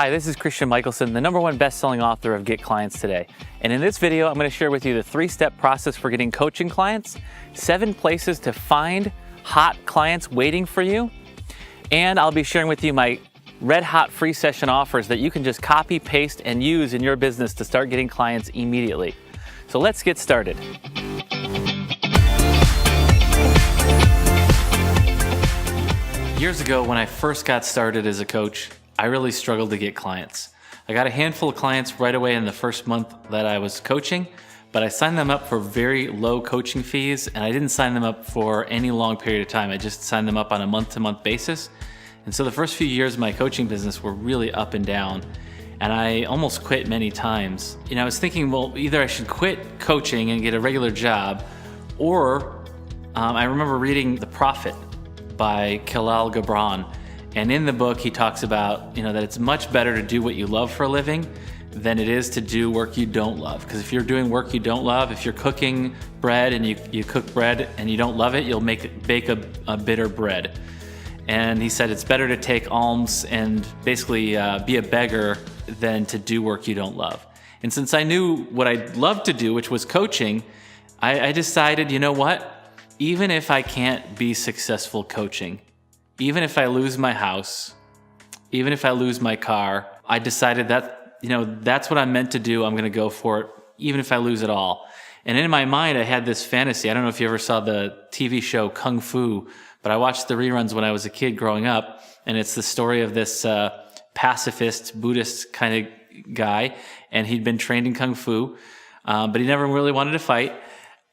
Hi, this is Christian Michelson, the #1 best-selling author of Get Clients Today. And in this video, I'm going to share with you the 3-step process for getting coaching clients, 7 places to find hot clients waiting for you, and I'll be sharing with you my red-hot free session offers that you can just copy, paste, and use in your business to start getting clients immediately. So let's get started. Years ago, when I first got started as a coach, I really struggled to get clients. I got a handful of clients right away in the first month that I was coaching, but I signed them up for very low coaching fees, and I didn't sign them up for any long period of time. I just signed them up on a month-to-month basis. And so the first few years of my coaching business were really up and down, and I almost quit many times. I was thinking, well, either I should quit coaching and get a regular job, or I remember reading The Prophet by Khalil Gibran. And in the book, he talks about, that it's much better to do what you love for a living than it is to do work you don't love. Because if you're doing work you don't love, if you're cooking bread and you cook bread and you don't love it, you'll bake a bitter bread. And he said it's better to take alms and basically be a beggar than to do work you don't love. And since I knew what I'd love to do, which was coaching, I decided, you know what? Even if I can't be successful coaching, even if I lose my house, even if I lose my car, I decided that, that's what I'm meant to do. I'm going to go for it, even if I lose it all. And in my mind, I had this fantasy. I don't know if you ever saw the TV show Kung Fu, but I watched the reruns when I was a kid growing up. And it's the story of this pacifist, Buddhist kind of guy. And he'd been trained in Kung Fu, but he never really wanted to fight.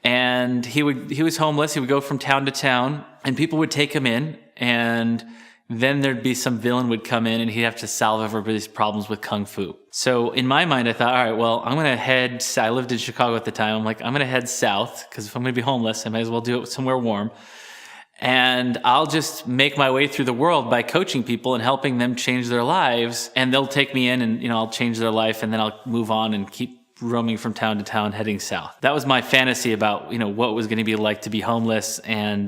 And he was homeless. He would go from town to town, and people would take him in. And then there'd be some villain would come in and he'd have to solve everybody's problems with Kung Fu. So in my mind, I thought, all right, well, I'm going to head, I lived in Chicago at the time. I'm like, I'm going to head south because if I'm going to be homeless, I might as well do it somewhere warm. And I'll just make my way through the world by coaching people and helping them change their lives. And they'll take me in and, I'll change their life, and then I'll move on and keep roaming from town to town, heading south. That was my fantasy about, what it was going to be like to be homeless and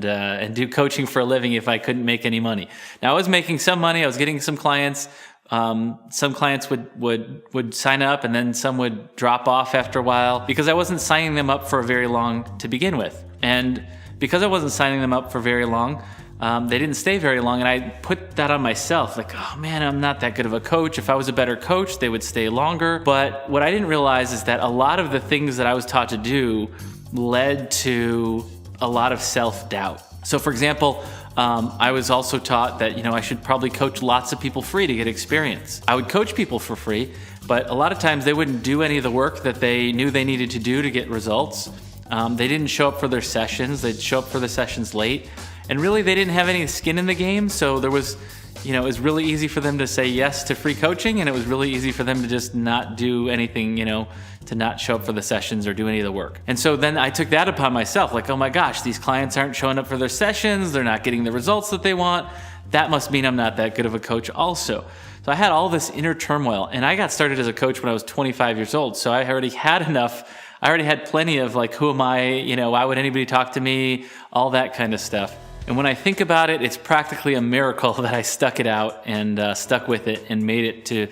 do coaching for a living if I couldn't make any money. Now I was making some money. I was getting some clients. Some clients would sign up, and then some would drop off after a while because I wasn't signing them up for very long to begin with. And because I wasn't signing them up for very long, they didn't stay very long, and I put that on myself. Like, oh man, I'm not that good of a coach. If I was a better coach, they would stay longer. But what I didn't realize is that a lot of the things that I was taught to do led to a lot of self-doubt. So for example, I was also taught that, I should probably coach lots of people free to get experience. I would coach people for free, but a lot of times they wouldn't do any of the work that they knew they needed to do to get results. They didn't show up for their sessions. They'd show up for the sessions late. And really, they didn't have any skin in the game, so there was, it was really easy for them to say yes to free coaching, and it was really easy for them to just not do anything, to not show up for the sessions or do any of the work. And so then I took that upon myself, like, oh my gosh, these clients aren't showing up for their sessions, they're not getting the results that they want. That must mean I'm not that good of a coach also. So I had all this inner turmoil, and I got started as a coach when I was 25 years old, so I already had enough. I already had plenty of like, who am I, why would anybody talk to me, all that kind of stuff. And when I think about it, it's practically a miracle that I stuck it out and stuck with it and made it to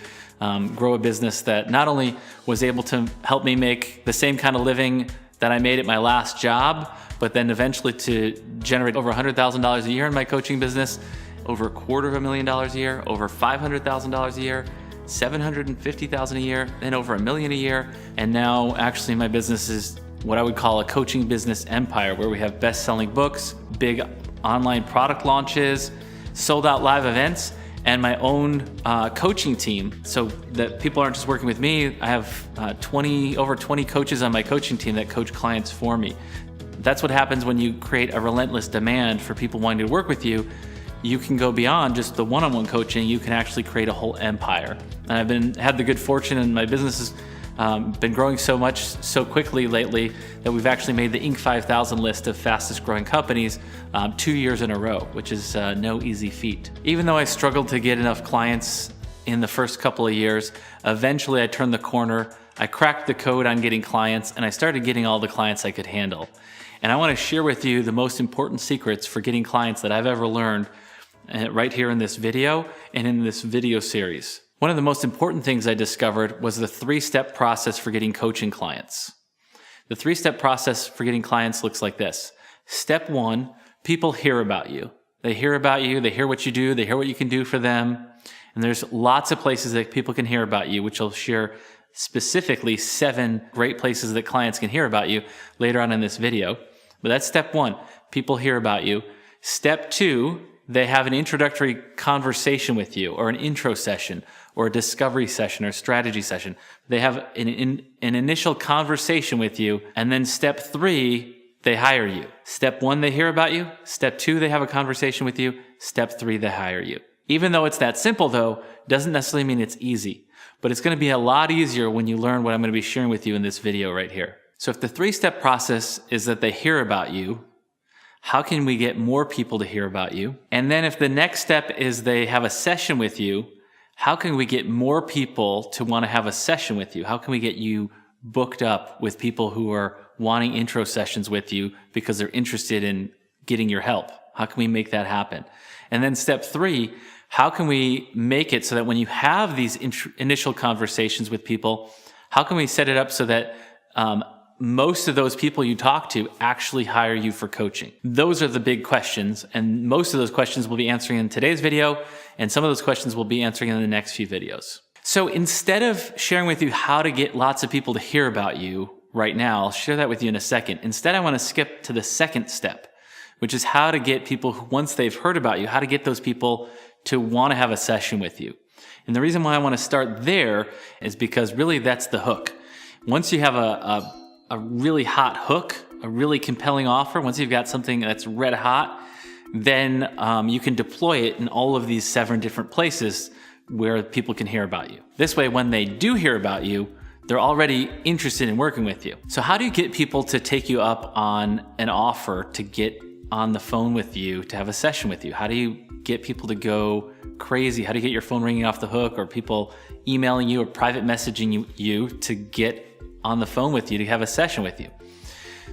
grow a business that not only was able to help me make the same kind of living that I made at my last job, but then eventually to generate over $100,000 a year in my coaching business, over $250,000 a year, over $500,000 a year, $750,000 a year, and over $1 million a year. And now actually my business is what I would call a coaching business empire, where we have best-selling books, big online product launches, sold out live events, and my own coaching team. So that people aren't just working with me. I have over 20 coaches on my coaching team that coach clients for me. That's what happens when you create a relentless demand for people wanting to work with you. You can go beyond just the one-on-one coaching. You can actually create a whole empire. And I've had the good fortune, and my business has been growing so quickly lately that we've actually made the Inc. 5000 list of fastest growing companies 2 years in a row, which is no easy feat. Even though I struggled to get enough clients in the first couple of years, eventually I turned the corner. I cracked the code on getting clients, and I started getting all the clients I could handle. And I want to share with you the most important secrets for getting clients that I've ever learned right here in this video and in this video series. One of the most important things I discovered was the 3-step process for getting coaching clients. The 3-step process for getting clients looks like this. Step 1, people hear about you. They hear about you, they hear what you do, they hear what you can do for them. And there's lots of places that people can hear about you, which I'll share specifically 7 great places that clients can hear about you later on in this video. But that's step 1, people hear about you. Step 2, they have an introductory conversation with you, or an intro session, or a discovery session, or a strategy session. They have an initial conversation with you, and then step 3, they hire you. Step 1, they hear about you. Step 2, they have a conversation with you. Step 3, they hire you. Even though it's that simple though, doesn't necessarily mean it's easy. But it's going to be a lot easier when you learn what I'm going to be sharing with you in this video right here. So if the 3-step process is that they hear about you, how can we get more people to hear about you? And then if the next step is they have a session with you, how can we get more people to want to have a session with you? How can we get you booked up with people who are wanting intro sessions with you because they're interested in getting your help? How can we make that happen? And then step 3, how can we make it so that when you have these initial conversations with people, how can we set it up so that most of those people you talk to actually hire you for coaching? Those are the big questions, and most of those questions we'll be answering in today's video, and some of those questions we'll be answering in the next few videos. So instead of sharing with you how to get lots of people to hear about you right now, I'll share that with you in a second. Instead, I want to skip to the second step, which is how to get people who, once they've heard about you, how to get those people to want to have a session with you. And the reason why I want to start there is because really that's the hook. Once you have a really hot hook, a really compelling offer, once you've got something that's red hot, then you can deploy it in all of these 7 different places where people can hear about you. This way, when they do hear about you, they're already interested in working with you. So how do you get people to take you up on an offer to get on the phone with you, to have a session with you? How do you get people to go crazy? How do you get your phone ringing off the hook, or people emailing you or private messaging you to get on the phone with you to have a session with you?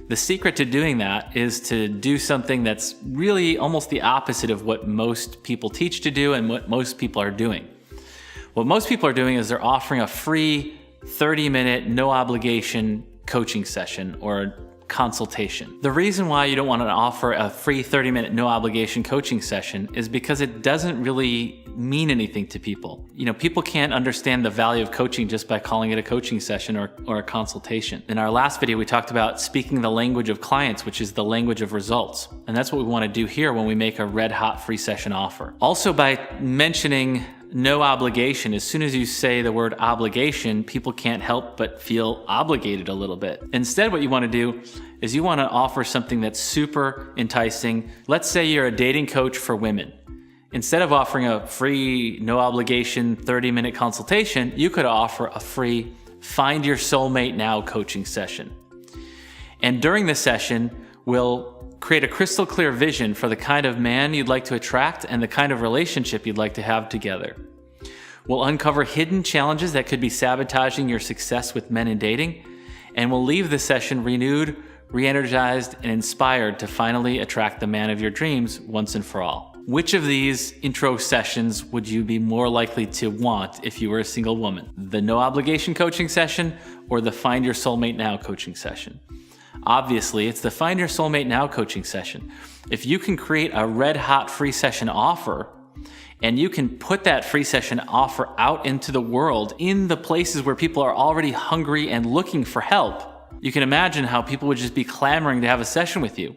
The secret to doing that is to do something that's really almost the opposite of what most people teach to do and what most people are doing. What most people are doing is they're offering a free 30-minute, no obligation coaching session or consultation. The reason why you don't want to offer a free 30-minute, no obligation coaching session is because it doesn't really mean anything to people. You know, people can't understand the value of coaching just by calling it a coaching session or a consultation. In our last video, we talked about speaking the language of clients, which is the language of results. And that's what we want to do here when we make a red hot free session offer. Also, by mentioning no obligation, as soon as you say the word obligation, people can't help but feel obligated a little bit. Instead, what you want to do is you want to offer something that's super enticing. Let's say you're a dating coach for women. Instead of offering a free, no obligation 30-minute consultation, you could offer a free Find Your Soulmate Now coaching session. And during the session, we'll create a crystal clear vision for the kind of man you'd like to attract and the kind of relationship you'd like to have together. We'll uncover hidden challenges that could be sabotaging your success with men in dating, and we'll leave the session renewed, re-energized, and inspired to finally attract the man of your dreams once and for all. Which of these intro sessions would you be more likely to want if you were a single woman? The no obligation coaching session or the Find Your Soulmate Now coaching session? Obviously, it's the Find Your Soulmate Now coaching session. If you can create a red hot free session offer, and you can put that free session offer out into the world in the places where people are already hungry and looking for help, you can imagine how people would just be clamoring to have a session with you.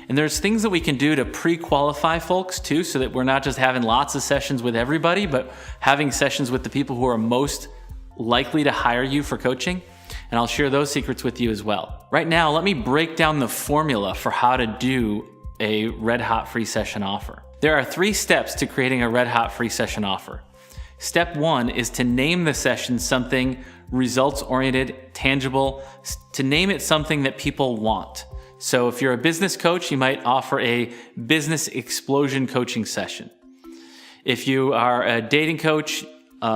And there's things that we can do to pre-qualify folks too, so that we're not just having lots of sessions with everybody, but having sessions with the people who are most likely to hire you for coaching. And I'll share those secrets with you as well. Right now, let me break down the formula for how to do a red hot free session offer. There are 3 steps to creating a red hot free session offer. Step 1 is to name the session something results-oriented, tangible, to name it something that people want. So if you're a business coach, you might offer a business explosion coaching session. If you are a dating coach,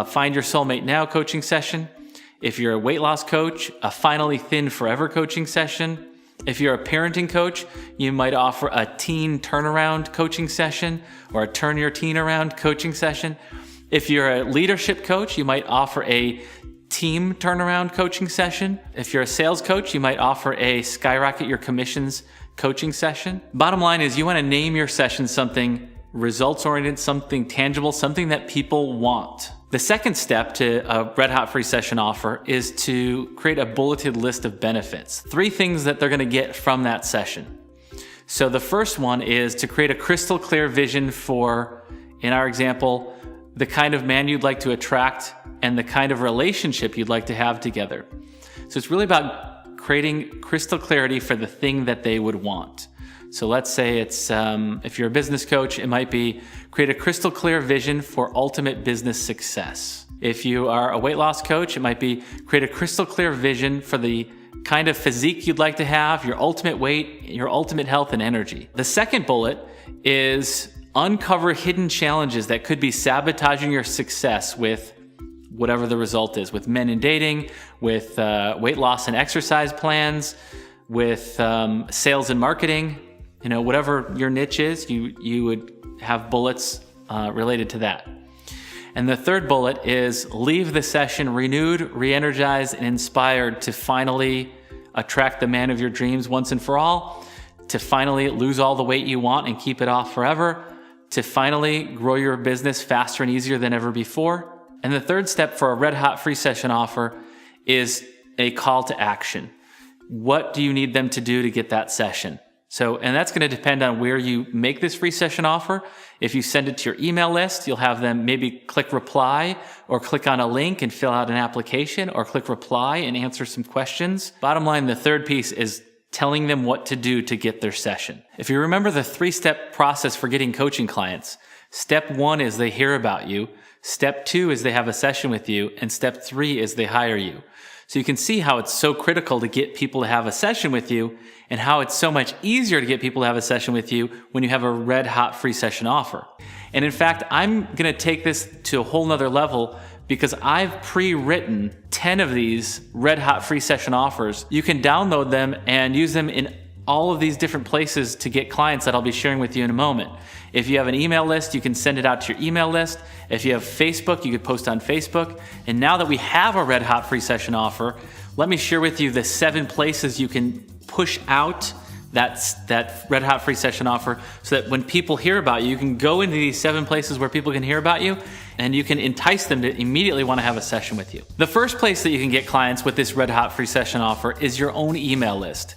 Find Your Soulmate Now coaching session. If you're a weight loss coach, a Finally Thin Forever coaching session. If you're a parenting coach, you might offer a teen turnaround coaching session or a turn your teen around coaching session. If you're a leadership coach, you might offer a team turnaround coaching session. If you're a sales coach, you might offer a skyrocket your commissions coaching session. Bottom line is you want to name your session something results-oriented, something tangible, something that people want. The second step to a Red Hot free session offer is to create a bulleted list of benefits. 3 things that they're going to get from that session. So the first one is to create a crystal clear vision for, in our example, the kind of man you'd like to attract and the kind of relationship you'd like to have together. So it's really about creating crystal clarity for the thing that they would want. So let's say it's, if you're a business coach, it might be create a crystal clear vision for ultimate business success. If you are a weight loss coach, it might be create a crystal clear vision for the kind of physique you'd like to have, your ultimate weight, your ultimate health and energy. The second bullet is uncover hidden challenges that could be sabotaging your success with whatever the result is, with men in dating, with weight loss and exercise plans, with sales and marketing. You know, whatever your niche is, you would have bullets related to that. And the third bullet is leave the session renewed, re-energized, and inspired to finally attract the man of your dreams once and for all, to finally lose all the weight you want and keep it off forever, to finally grow your business faster and easier than ever before. And the third step for a Red Hot free session offer is a call to action. What do you need them to do to get that session? So, and that's going to depend on where you make this free session offer. If you send it to your email list, you'll have them maybe click reply or click on a link and fill out an application or click reply and answer some questions. Bottom line, the third piece is telling them what to do to get their session. If you remember the 3-step process for getting coaching clients, step 1 is they hear about you. Step 2 is they have a session with you. And step 3 is they hire you. So you can see how it's so critical to get people to have a session with you and how it's so much easier to get people to have a session with you when you have a red hot free session offer. And in fact, I'm going to take this to a whole nother level because I've pre-written 10 of these red hot free session offers. You can download them and use them in all of these different places to get clients that I'll be sharing with you in a moment. If you have an email list, you can send it out to your email list. If you have Facebook, you could post on Facebook. And now that we have a red hot free session offer, let me share with you the 7 places you can push out that red hot free session offer so that when people hear about you, you can go into these 7 places where people can hear about you and you can entice them to immediately want to have a session with you. The first place that you can get clients with this red hot free session offer is your own email list.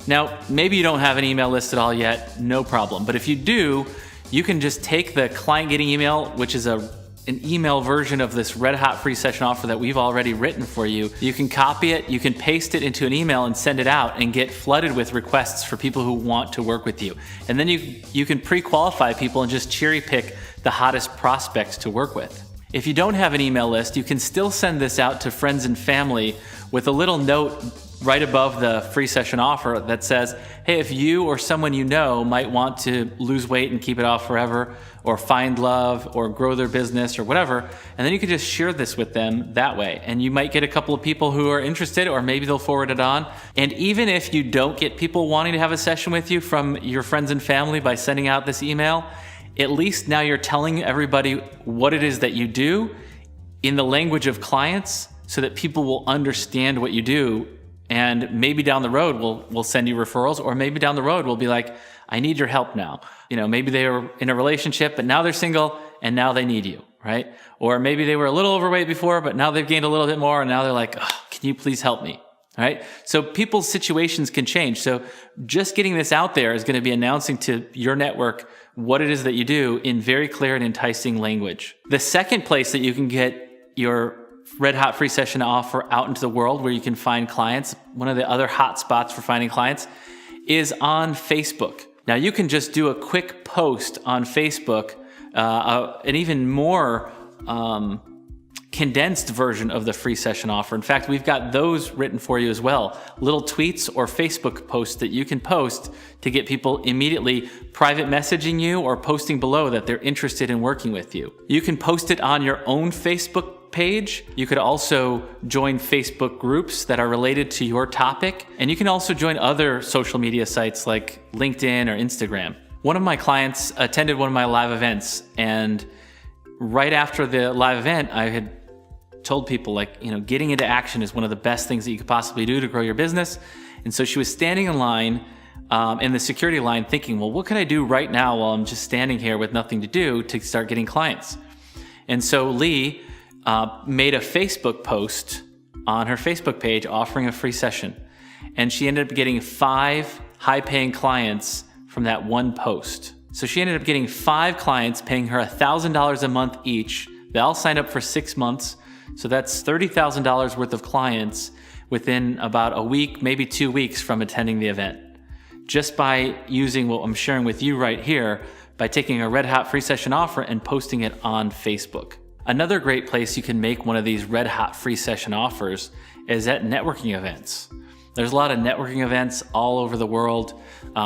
Now, maybe you don't have an email list at all yet, no problem. But if you do, you can just take the client getting email, which is an email version of this red hot free session offer that we've already written for you. You can copy it, you can paste it into an email and send it out and get flooded with requests for people who want to work with you. And then you can pre-qualify people and just cherry pick the hottest prospects to work with. If you don't have an email list, you can still send this out to friends and family with a little note right above the free session offer that says, hey, if you or someone you know might want to lose weight and keep it off forever, or find love, or grow their business, or whatever, and then you can just share this with them that way. And you might get a couple of people who are interested, or maybe they'll forward it on. And even if you don't get people wanting to have a session with you from your friends and family by sending out this email, at least now you're telling everybody what it is that you do in the language of clients so that people will understand what you do. And maybe down the road, we'll send you referrals, or maybe down the road, we'll be like, I need your help now. You know, maybe they were in a relationship, but now they're single and now they need you, right? Or maybe they were a little overweight before, but now they've gained a little bit more and now they're like, oh, can you please help me? All right. So people's situations can change. So just getting this out there is going to be announcing to your network what it is that you do in very clear and enticing language. The second place that you can get your red hot free session offer out into the world where you can find clients, one of the other hot spots for finding clients is on Facebook. Now you can just do a quick post on Facebook, an even more condensed version of the free session offer. In fact, we've got those written for you as well. Little tweets or Facebook posts that you can post to get people immediately private messaging you or posting below that they're interested in working with you. You can post it on your own Facebook page. You could also join Facebook groups that are related to your topic. And you can also join other social media sites like LinkedIn or Instagram. One of my clients attended one of my live events and right after the live event, I had told people, like, getting into action is one of the best things that you could possibly do to grow your business. And so she was standing in line, in the security line, thinking, well, what can I do right now while I'm just standing here with nothing to do to start getting clients? And so Lee made a Facebook post on her Facebook page offering a free session. And she ended up getting 5 high-paying clients from that one post. So she ended up getting 5 clients paying her $1,000 a month each. They all signed up for 6 months. So that's $30,000 worth of clients within about a week, maybe 2 weeks from attending the event. Just by using what I'm sharing with you right here, by taking a red hot free session offer and posting it on Facebook. Another great place you can make one of these red hot free session offers is at networking events. There's a lot of networking events all over the world.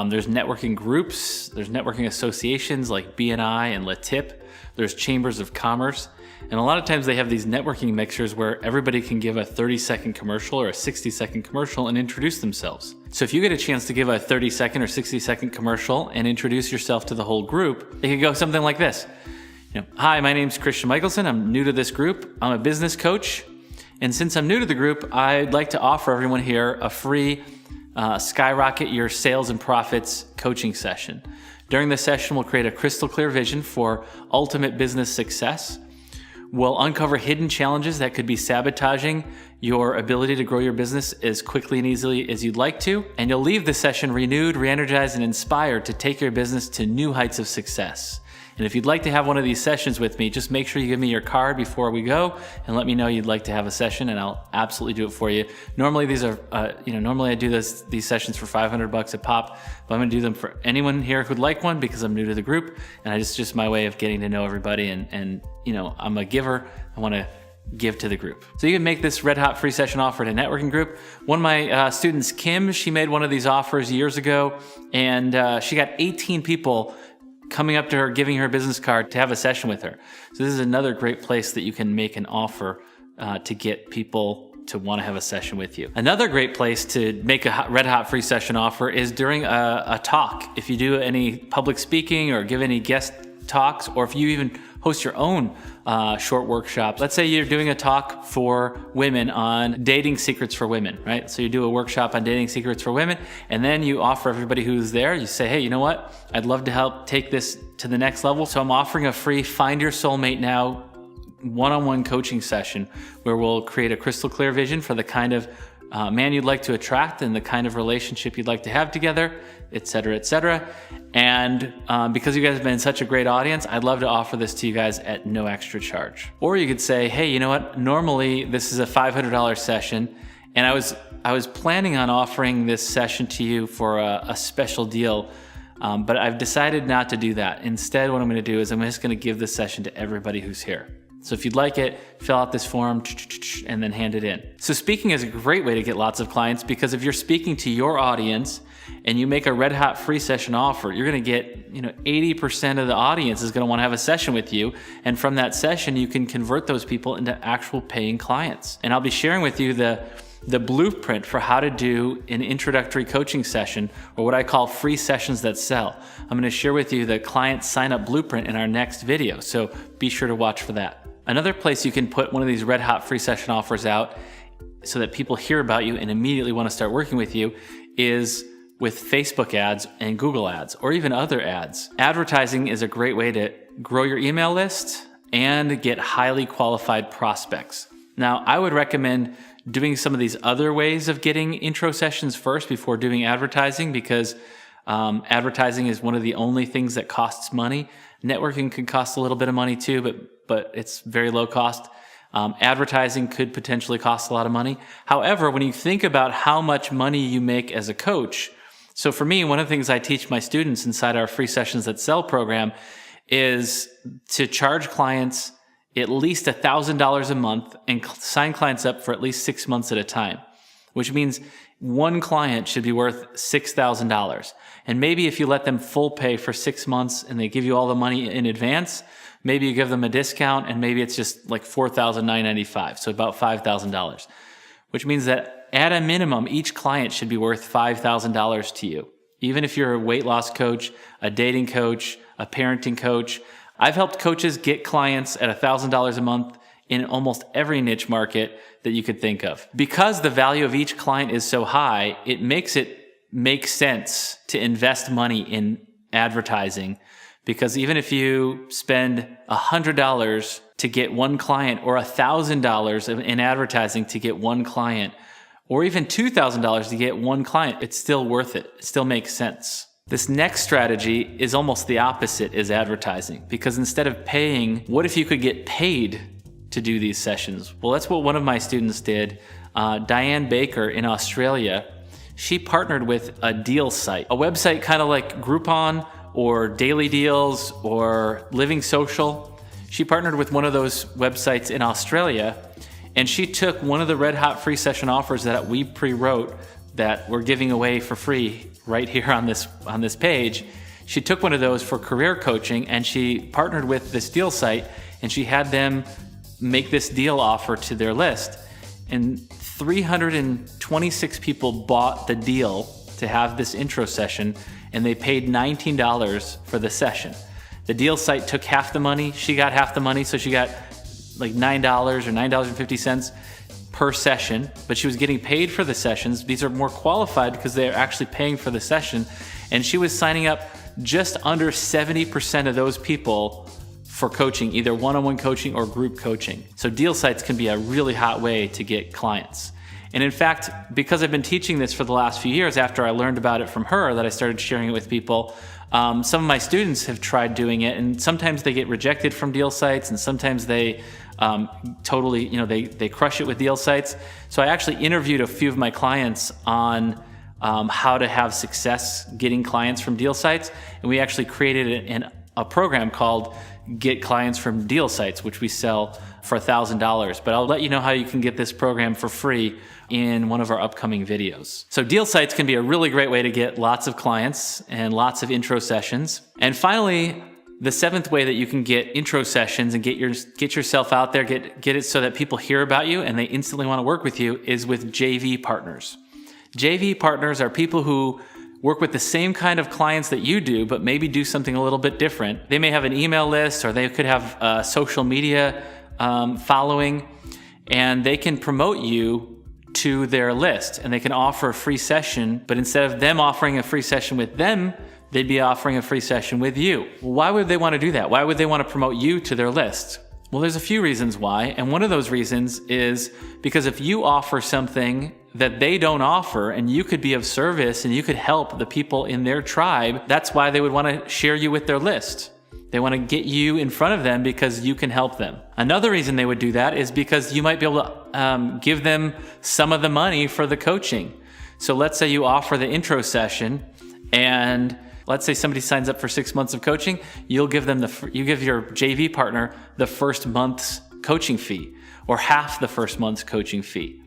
There's networking groups, there's networking associations like BNI and LATIP. There's chambers of commerce. And a lot of times they have these networking mixers where everybody can give a 30-second commercial or a 60-second commercial and introduce themselves. So if you get a chance to give a 30-second or 60-second commercial and introduce yourself to the whole group, it could go something like this. Hi, my name's Christian Michelson. I'm new to this group. I'm a business coach. And since I'm new to the group, I'd like to offer everyone here a free Skyrocket Your Sales and Profits coaching session. During this session, we'll create a crystal clear vision for ultimate business success. We'll uncover hidden challenges that could be sabotaging your ability to grow your business as quickly and easily as you'd like to. And you'll leave the session renewed, re-energized, and inspired to take your business to new heights of success. And if you'd like to have one of these sessions with me, just make sure you give me your card before we go and let me know you'd like to have a session, and I'll absolutely do it for you. Normally these are, normally I do these sessions for $500 a pop, but I'm gonna do them for anyone here who'd like one because I'm new to the group, and it's just my way of getting to know everybody, and I'm a giver. I wanna give to the group. So you can make this red hot free session offer at a networking group. One of my students, Kim, she made one of these offers years ago, and she got 18 people coming up to her, giving her a business card to have a session with her. So this is another great place that you can make an offer to get people to want to have a session with you. Another great place to make a red hot free session offer is during a talk. If you do any public speaking or give any guest talks, or if you even host your own short workshops. Let's say you're doing a talk for women on dating secrets for women, right? So you do a workshop on dating secrets for women, and then you offer everybody who's there, you say, hey, you know what? I'd love to help take this to the next level. So I'm offering a free Find Your Soulmate Now one-on-one coaching session where we'll create a crystal clear vision for the kind of man you'd like to attract and the kind of relationship you'd like to have together, et cetera, et cetera. And because you guys have been such a great audience, I'd love to offer this to you guys at no extra charge. Or you could say, hey, you know what? Normally this is a $500 session, and I was planning on offering this session to you for a special deal, but I've decided not to do that. Instead, what I'm gonna do is I'm just gonna give this session to everybody who's here. So if you'd like it, fill out this form and then hand it in. So speaking is a great way to get lots of clients, because if you're speaking to your audience and you make a red hot free session offer, you're gonna get 80% of the audience is gonna wanna have a session with you. And from that session, you can convert those people into actual paying clients. And I'll be sharing with you the blueprint for how to do an introductory coaching session, or what I call free sessions that sell. I'm gonna share with you the client sign up blueprint in our next video. So be sure to watch for that. Another place you can put one of these red hot free session offers out so that people hear about you and immediately want to start working with you is with Facebook ads and Google ads, or even other ads. Advertising is a great way to grow your email list and get highly qualified prospects. Now, I would recommend doing some of these other ways of getting intro sessions first before doing advertising, because advertising is one of the only things that costs money. Networking could cost a little bit of money too, but it's very low cost. Advertising could potentially cost a lot of money. However, when you think about how much money you make as a coach, so for me, one of the things I teach my students inside our free sessions that sell program is to charge clients at least $1,000 a month and sign clients up for at least 6 months at a time, which means one client should be worth $6,000. And maybe if you let them full pay for 6 months and they give you all the money in advance, maybe you give them a discount and maybe it's just like $4,995, so about $5,000, which means that at a minimum, each client should be worth $5,000 to you. Even if you're a weight loss coach, a dating coach, a parenting coach, I've helped coaches get clients at $1,000 a month in almost every niche market that you could think of. Because the value of each client is so high, it makes it make sense to invest money in advertising. Because even if you spend $100 to get one client, or $1,000 in advertising to get one client, or even $2,000 to get one client, it's still worth it. It still makes sense. This next strategy is almost the opposite as advertising, because instead of paying, what if you could get paid to do these sessions? Well, that's what one of my students did. Diane Baker in Australia, she partnered with a deal site, a website kind of like Groupon or Daily Deals or Living Social. She partnered with one of those websites in Australia, and she took one of the red hot free session offers that we pre-wrote that we're giving away for free right here on this page. She took one of those for career coaching, and she partnered with this deal site, and she had them make this deal offer to their list. And 326 people bought the deal to have this intro session, and they paid $19 for the session. The deal site took half the money. She got half the money, so she got like $9 or $9.50 per session, but she was getting paid for the sessions. These are more qualified because they're actually paying for the session, and she was signing up just under 70% of those people for coaching, either one-on-one coaching or group coaching. So deal sites can be a really hot way to get clients. And in fact, because I've been teaching this for the last few years, after I learned about it from her, that I started sharing it with people, some of my students have tried doing it, and sometimes they get rejected from deal sites, and sometimes they totally, they crush it with deal sites. So I actually interviewed a few of my clients on how to have success getting clients from deal sites, and we actually created a program called Get Clients from Deal Sites, which we sell for $1,000. But I'll let you know how you can get this program for free in one of our upcoming videos. So deal sites can be a really great way to get lots of clients and lots of intro sessions. And finally, the seventh way that you can get intro sessions and get yourself out there, get it so that people hear about you and they instantly want to work with you, is with JV partners. JV partners are people who work with the same kind of clients that you do, but maybe do something a little bit different. They may have an email list, or they could have a social media following, and they can promote you to their list, and they can offer a free session, but instead of them offering a free session with them, they'd be offering a free session with you. Well, why would they want to do that? Why would they want to promote you to their list? Well, there's a few reasons why, and one of those reasons is because if you offer something that they don't offer, and you could be of service and you could help the people in their tribe, that's why they would want to share you with their list. They want to get you in front of them because you can help them. Another reason they would do that is because you might be able to give them some of the money for the coaching. So let's say you offer the intro session, and let's say somebody signs up for 6 months of coaching. You give your JV partner the first month's coaching fee, or half the first month's coaching fee.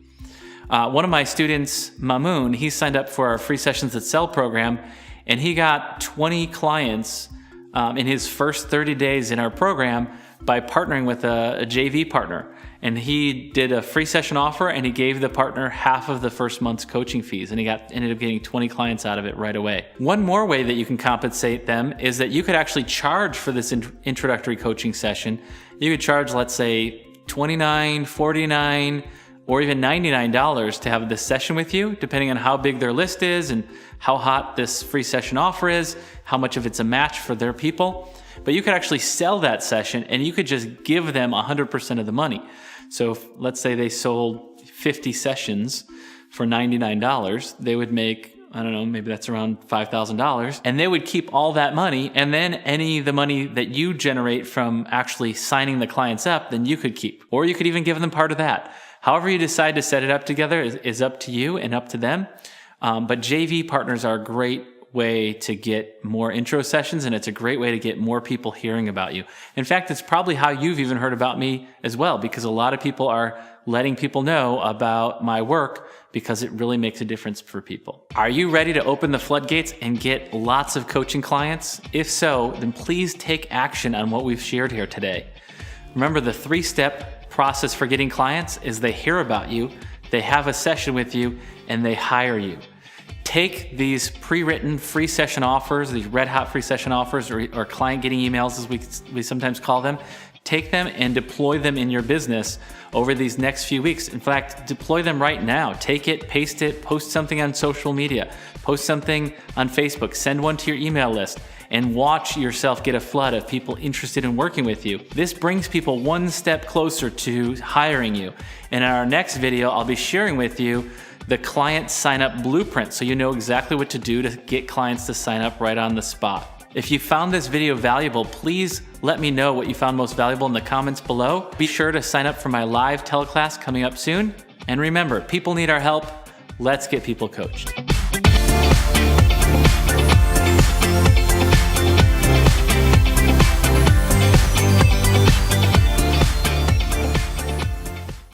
One of my students, Mamoon, he signed up for our Free Sessions That Sell program, and he got 20 clients in his first 30 days in our program by partnering with a JV partner. And he did a free session offer, and he gave the partner half of the first month's coaching fees, and he ended up getting 20 clients out of it right away. One more way that you can compensate them is that you could actually charge for this introductory coaching session. You could charge, let's say, $29, $49, or even $99 to have this session with you, depending on how big their list is and how hot this free session offer is, how much of it's a match for their people. But you could actually sell that session, and you could just give them 100% of the money. So let's say they sold 50 sessions for $99, they would make, I don't know, maybe that's around $5,000, and they would keep all that money, and then the money that you generate from actually signing the clients up, then you could keep. Or you could even give them part of that. However you decide to set it up together is up to you and up to them. But JV partners are a great way to get more intro sessions, and it's a great way to get more people hearing about you. In fact, it's probably how you've even heard about me as well, because a lot of people are letting people know about my work because it really makes a difference for people. Are you ready to open the floodgates and get lots of coaching clients? If so, then please take action on what we've shared here today. Remember, the 3-step process for getting clients is they hear about you, they have a session with you, and they hire you. take these pre-written free session offers, these red hot free session offers, or client getting emails as we sometimes call them, take them and deploy them in your business over these next few weeks. In fact, deploy them right now. Take it, paste it, post something on social media, post something on Facebook, send one to your email list, and watch yourself get a flood of people interested in working with you. This brings people one step closer to hiring you. And in our next video, I'll be sharing with you the client sign up blueprint so you know exactly what to do to get clients to sign up right on the spot. If you found this video valuable, please let me know what you found most valuable in the comments below. Be sure to sign up for my live teleclass coming up soon. And remember, people need our help. Let's get people coached.